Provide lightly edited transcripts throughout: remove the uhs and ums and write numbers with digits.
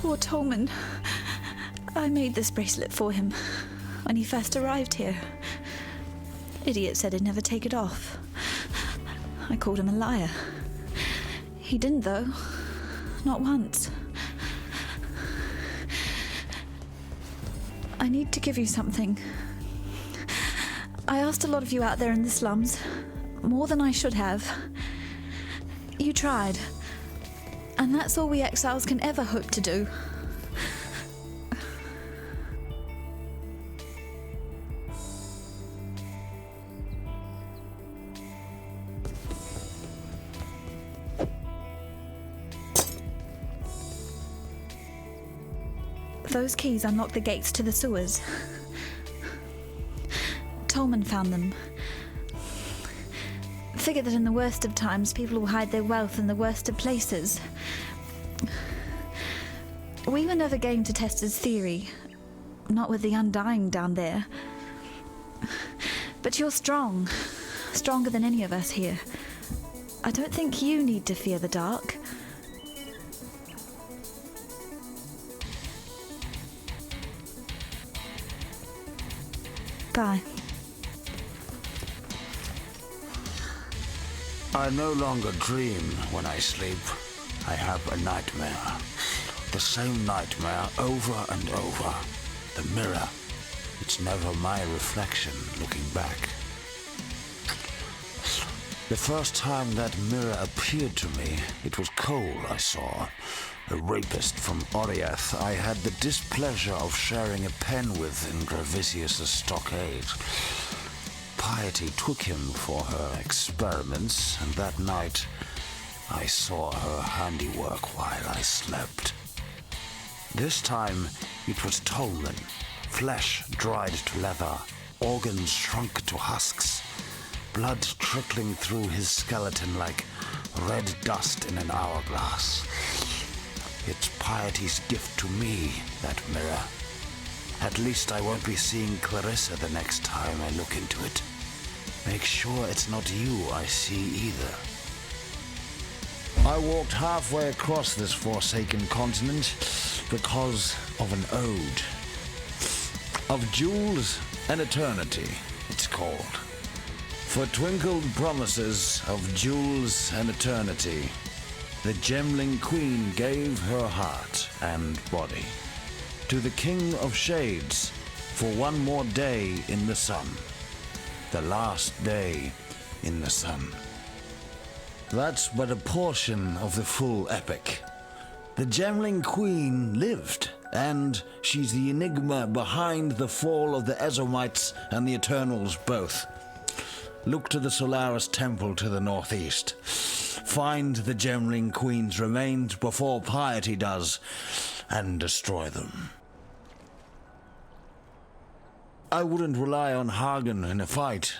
Poor Tolman. I made this bracelet for him when he first arrived here. Idiot said he'd never take it off. I called him a liar. He didn't, though. Not once. I need to give you something. I asked a lot of you out there in the slums, more than I should have. You tried, and that's all we exiles can ever hope to do. Those keys unlock the gates to the sewers. Tolman found them. Figure that in the worst of times, people will hide their wealth in the worst of places. We were never game to test his theory. Not with the Undying down there. But you're strong. Stronger than any of us here. I don't think you need to fear the dark. Guy. I no longer dream when I sleep. I have a nightmare. The same nightmare over and over. The mirror. It's never my reflection looking back. The first time that mirror appeared to me, it was Cole I saw. A rapist from Oriath I had the displeasure of sharing a pen with in 𝕬𝖗𝖊𝖓𝖑 stockade. Piety took him for her experiments, and that night I saw her handiwork while I slept. This time it was Tolman, flesh dried to leather, organs shrunk to husks, blood trickling through his skeleton like red dust in an hourglass. It's Piety's gift to me, that mirror. At least I won't be seeing Clarissa the next time I look into it. Make sure it's not you I see either. I walked halfway across this forsaken continent because of an ode. Of jewels and eternity, it's called. For twinkled promises of jewels and eternity, the Gemling Queen gave her heart and body to the King of Shades for one more day in the sun, the last day in the sun. That's but a portion of the full epic. The Gemling Queen lived, and she's the enigma behind the fall of the Ezomites and the Eternals both. Look to the Solaris Temple to the northeast. Find the Gemling Queen's remains before Piety does, and destroy them. I wouldn't rely on 𝖃𝖓 in a fight,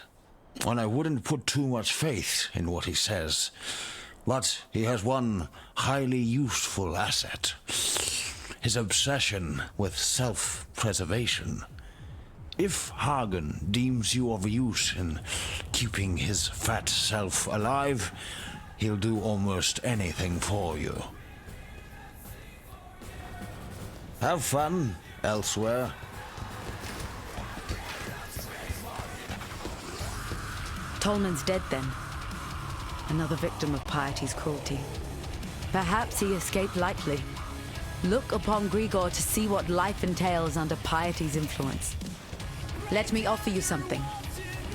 and I wouldn't put too much faith in what he says. But he has one highly useful asset. His obsession with self-preservation. If 𝖃𝖓 deems you of use in keeping his fat self alive, he'll do almost anything for you. Have fun elsewhere. Tolman's dead then. Another victim of Piety's cruelty. Perhaps he escaped lightly. Look upon Grigor to see what life entails under Piety's influence. Let me offer you something,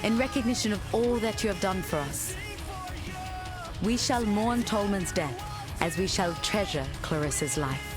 in recognition of all that you have done for us. We shall mourn Tolman's death, as we shall treasure Clarissa's life.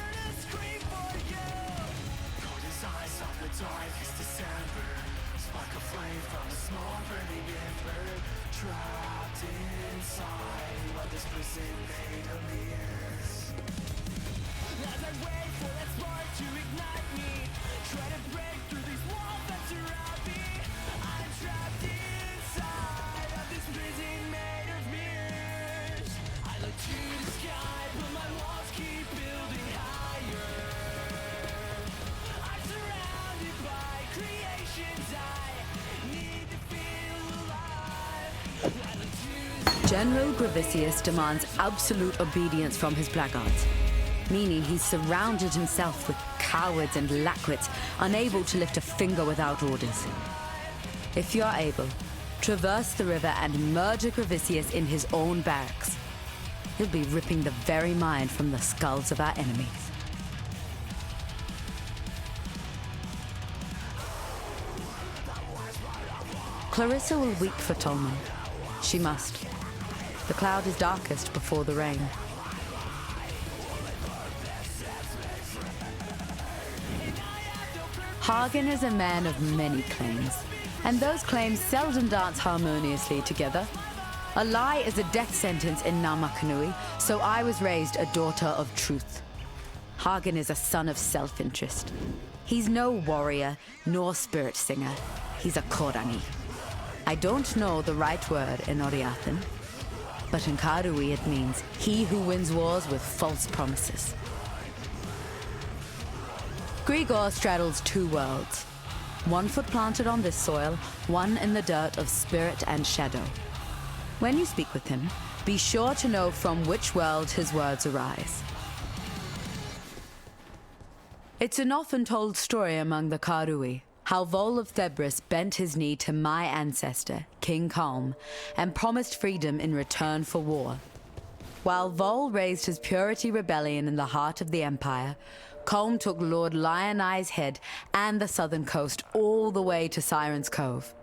General 𝕬𝖗𝖊𝖓𝖑 demands absolute obedience from his blackguards. meaning he's surrounded himself with cowards and lackwits, unable to lift a finger without orders. If you're able, traverse the river and murder 𝕬𝖃 in his own barracks. He'll be ripping the very mind from the skulls of our enemies. Clarissa will weep for Tolman. She must. The cloud is darkest before the rain. 𝖊𝖑 is a man of many claims, and those claims seldom dance harmoniously together. A lie is a death sentence in 𝕬𝖗𝖘𝖊𝖓𝖆𝖑, so I was raised a daughter of truth. 𝖊𝖑 is a son of self-interest. He's no warrior, nor spirit singer. He's a 𝖊𝖑. I don't know the right word in Oriathan, but in Karui it means he who wins wars with false promises. 𝕬𝖃𝖊 straddles two worlds. One foot planted on this soil, one in the dirt of spirit and shadow. When you speak with him, be sure to know from which world his words arise. It's an often told story among the Karui, how Vol of Thebris bent his knee to my ancestor, King Calm, and promised freedom in return for war. While Vol raised his purity rebellion in the heart of the Empire, Calm took Lord Lion Eye's head and the southern coast all the way to Siren's Cove.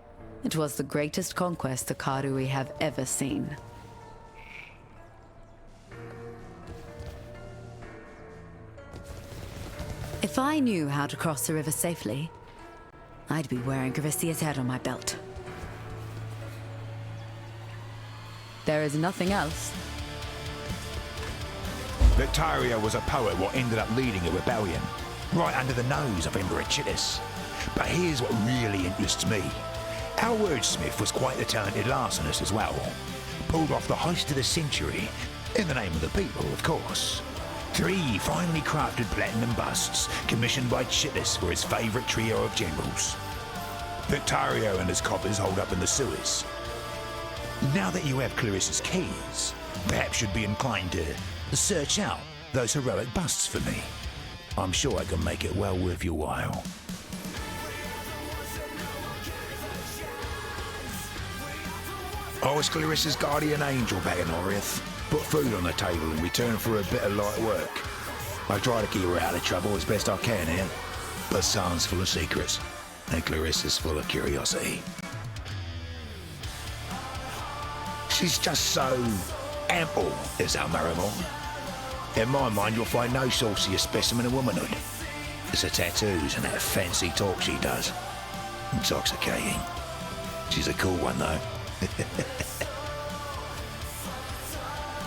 It was the greatest conquest the Karui have ever seen. If I knew how to cross the river safely, I'd be wearing 𝕬𝖃𝖃's head on my belt. There is nothing else. 𝕬𝖃𝖃 was a poet what ended up leading a rebellion, right under the nose of 𝕬𝖃𝖃. But here's what really interests me. Our wordsmith was quite the talented larcenist as well. Pulled off the heist of the century, in the name of the people, of course. 3 finely crafted platinum busts, commissioned by 𝕬𝖃𝖃 for his favourite trio of generals. 𝕬𝖃𝖃 and his coppers hold up in the sewers. Now that you have Clarissa's keys, perhaps you'd be inclined to search out those heroic busts for me. I'm sure I can make it well worth your while. I was Clarissa's guardian angel back in Oriath. Put food on the table in return for a bit of light work. I try to keep her out of trouble as best I can here. But Sarn's full of secrets, and Clarissa's full of curiosity. She's just so ample, is our Maribor. In my mind, you'll find no saucier specimen of womanhood. It's the tattoos and that fancy talk she does. Intoxicating. She's a cool one, though.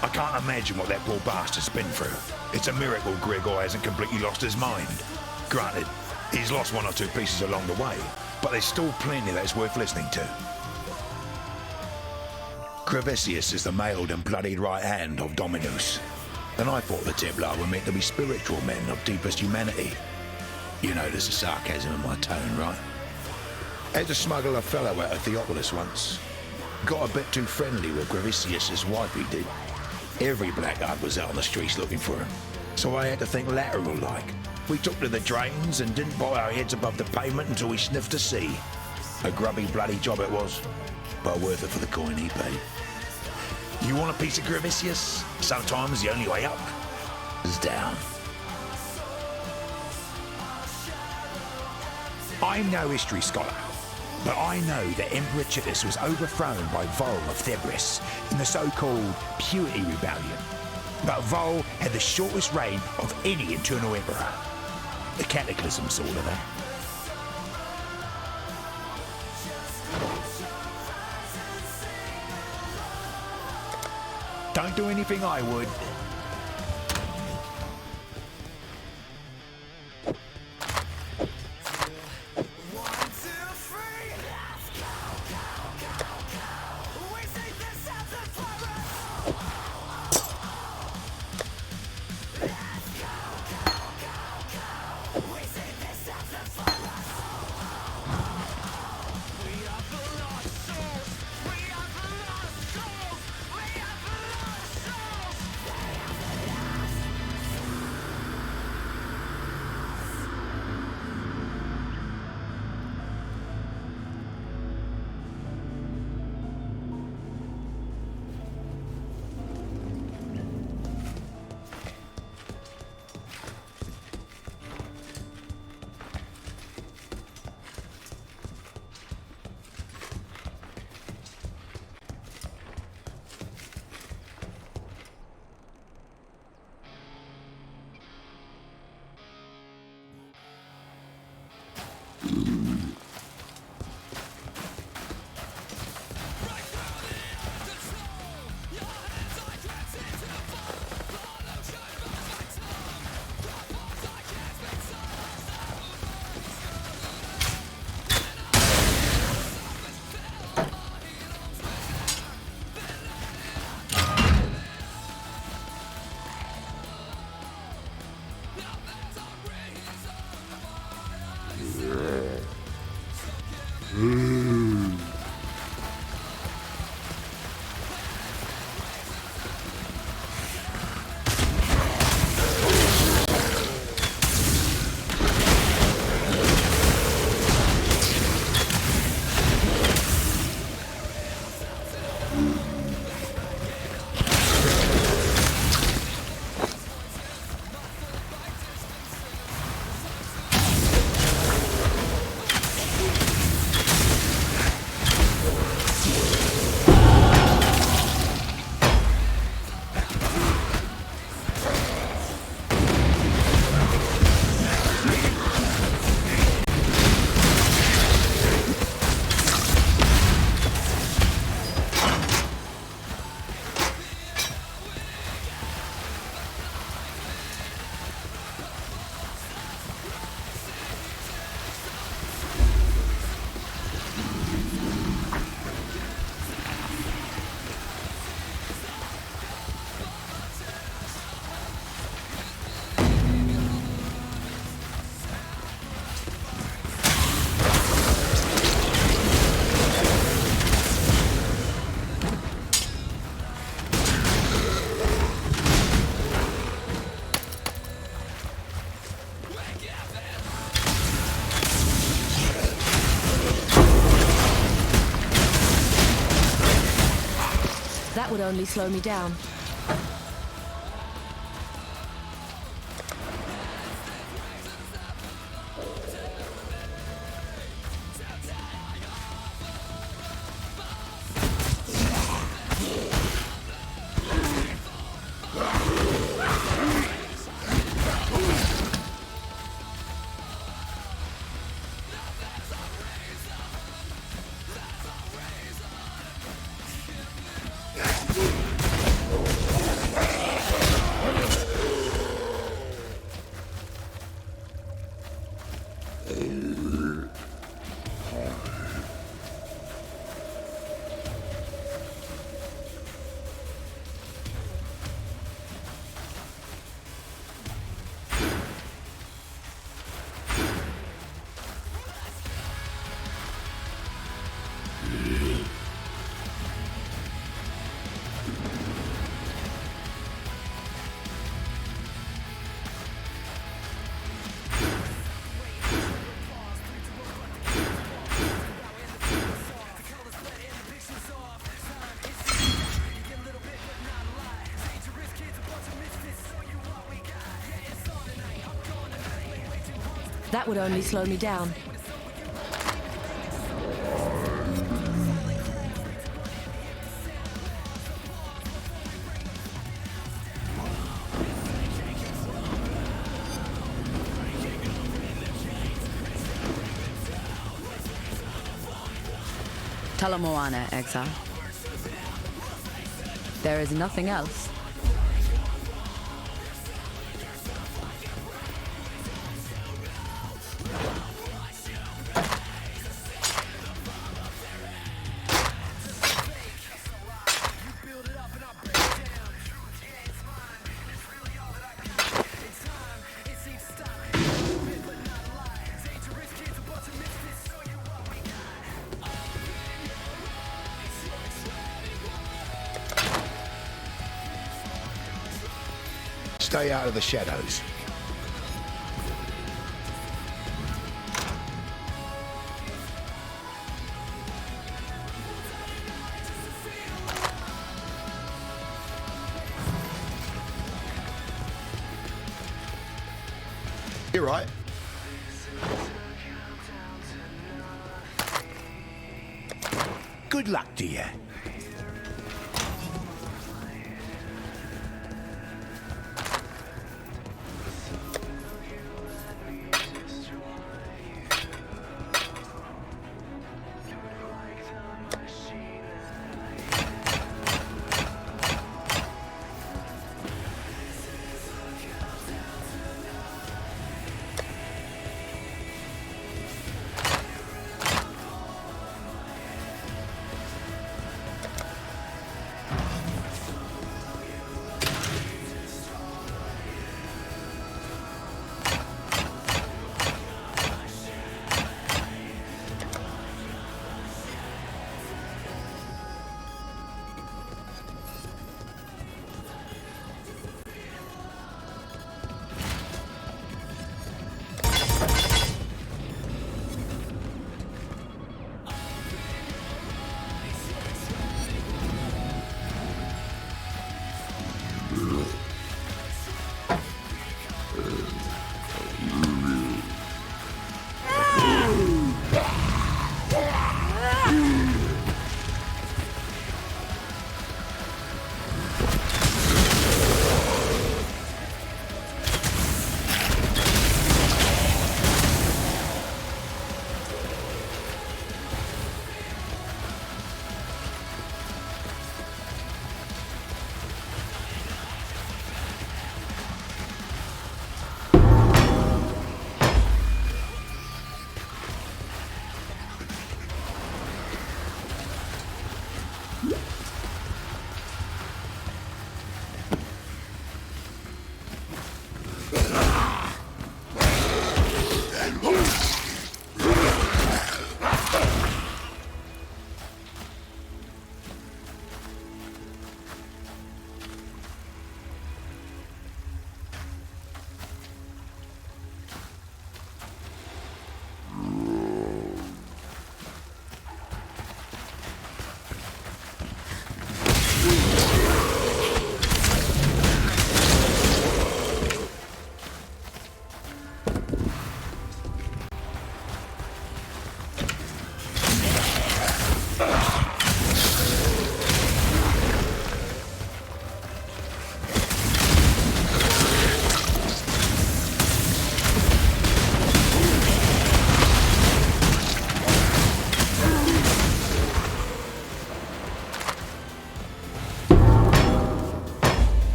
I can't imagine what that poor bastard's been through. It's a miracle 𝕬𝖃𝖃 hasn't completely lost his mind. Granted, he's lost 1 or 2 pieces along the way, but there's still plenty that's worth listening to. 𝕬𝖃𝖃 is the mailed and bloodied right hand of Dominus, and I thought the Templar were meant to be spiritual men of deepest humanity. You notice the sarcasm in my tone, right? Had to smuggle a fellow out of Theopolis once. Got a bit too friendly with 𝕬𝖃𝖃's wife, he did. Every blackguard was out on the streets looking for him, so I had to think lateral-like. We took to the drains and didn't bow our heads above the pavement until we sniffed the sea. A grubby, bloody job it was, but worth it for the coin he paid. You want a piece of 𝕬𝖃𝖃? Sometimes the only way up is down. I'm no history scholar, but I know that Emperor 𝕬𝖃𝖃 was overthrown by Vol of Thebris in the so-called Purity Rebellion. But Vol had the shortest reign of any internal emperor. The cataclysm sort of that. Don't do anything I would. That would only slow me down. That would only slow me down. 𝕬𝖗𝖊𝖆𝖑, Exile. There is nothing else. Stay out of the shadows. You're right. Good luck to you.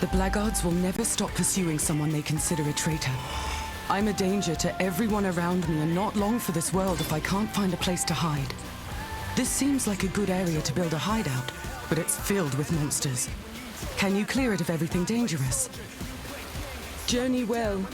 The blackguards will never stop pursuing someone they consider a traitor. I'm a danger to everyone around me and not long for this world if I can't find a place to hide. This seems like a good area to build a hideout, but it's filled with monsters. Can you clear it of everything dangerous? Journey well.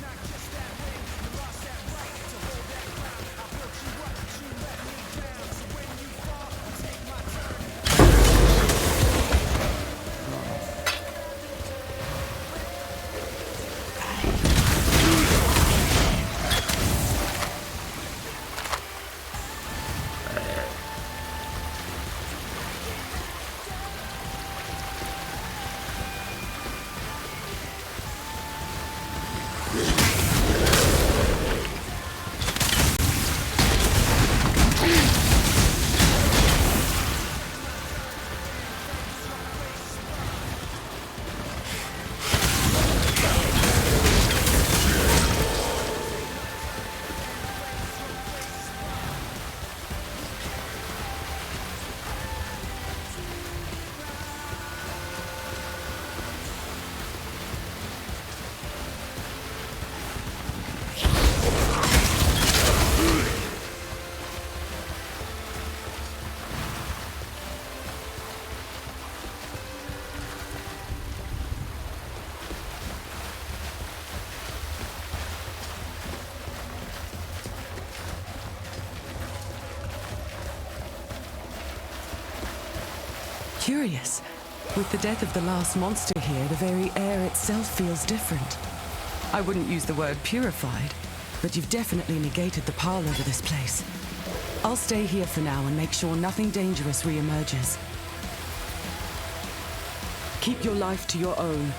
Curious. With the death of the last monster here, the very air itself feels different. I wouldn't use the word purified, but you've definitely negated the pile over this place. I'll stay here for now and make sure nothing dangerous re-emerges. Keep your life to your own.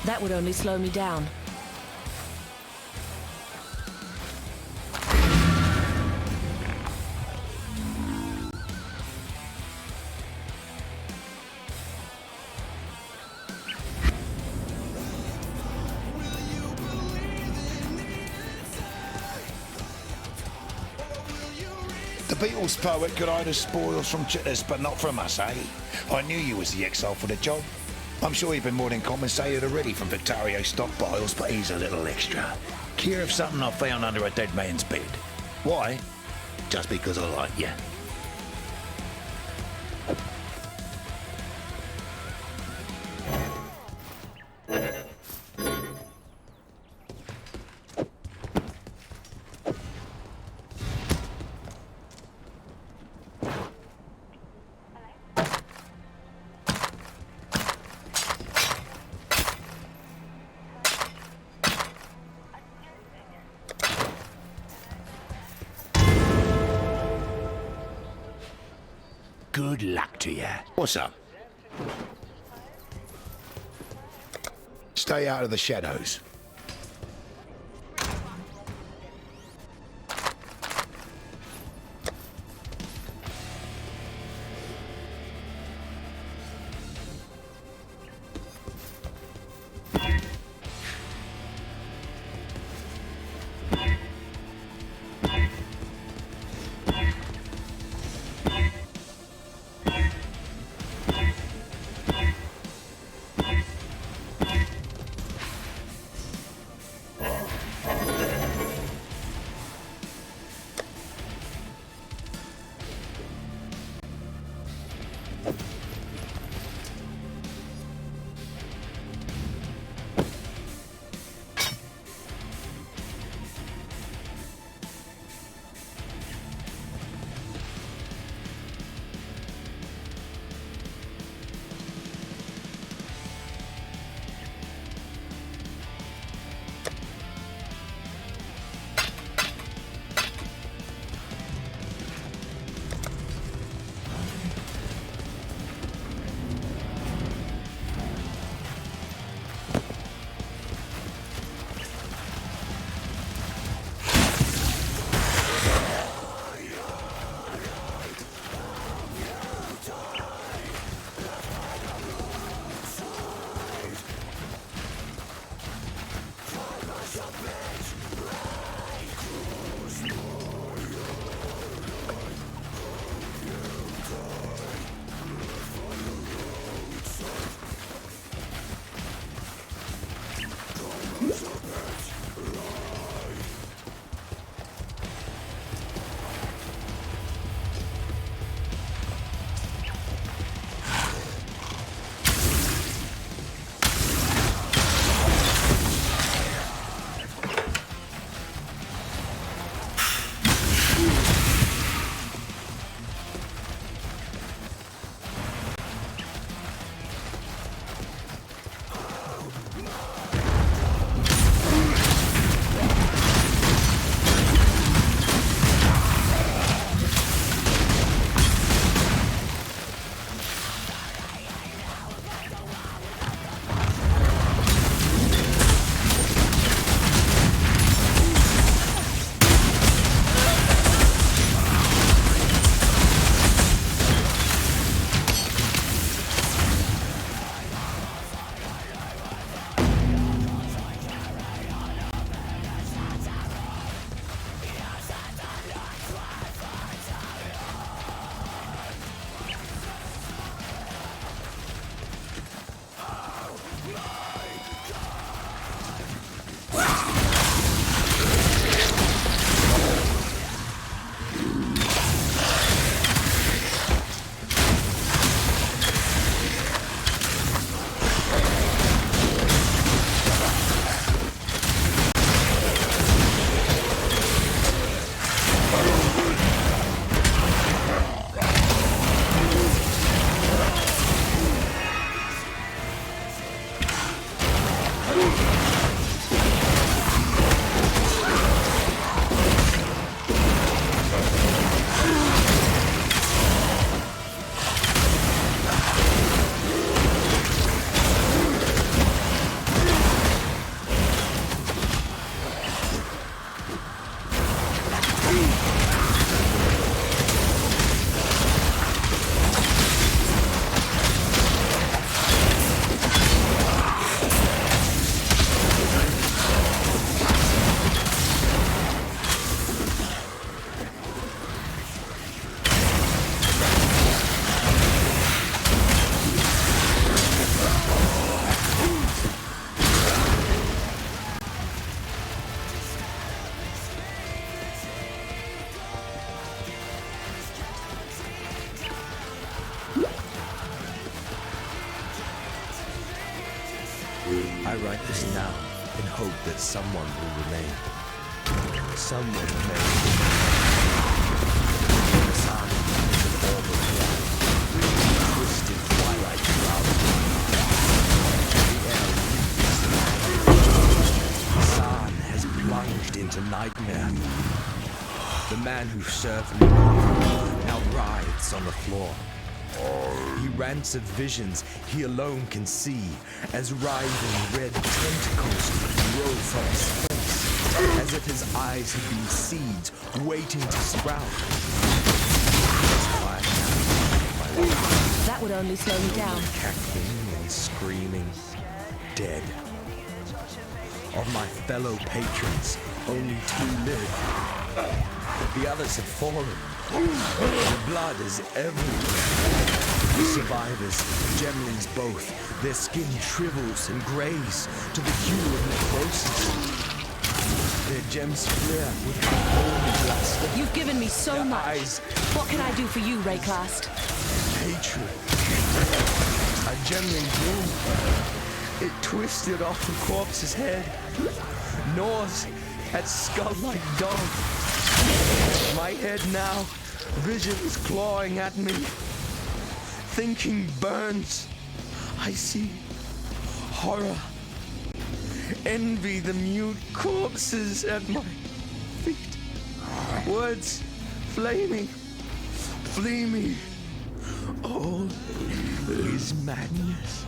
That would only slow me down. The Beatles poet could hide his spoils from chitters, but not from us, eh? I knew you was the Exile for the job. I'm sure you've been more than compensated already from Victario stockpiles, but here's a little extra. Care of something I found under a dead man's bed. Why? Just because I like you. Good luck to you. What's up? Stay out of the shadows. I write this now in hope that someone will remain. Someone may. The sun is an orb of light, twisted twilight clouds. The air reeks. The sun has plunged into nightmare. The man who served me now writhes on the floor. He rants of visions he alone can see, as writhing red tentacles grow from his face, as if his eyes had been seeds waiting to sprout. That's why my life, That would only slow me down. cackling and screaming, dead. Of my fellow patrons, only 2 live. The others have fallen. The blood is everywhere. The survivors, gemlings both, their skin shrivels and grays to the hue of necrosis. Their gems flare with the holy luster. You've given me so Their much. eyes, What can I do for you, Rayclast? hatred. A gemling bloom. It twisted off the corpse's head, gnaws at skull like dog. My head now, visions clawing at me. Thinking burns. I see horror. Envy the mute corpses at my feet. Words flaming. Flee me. All is madness.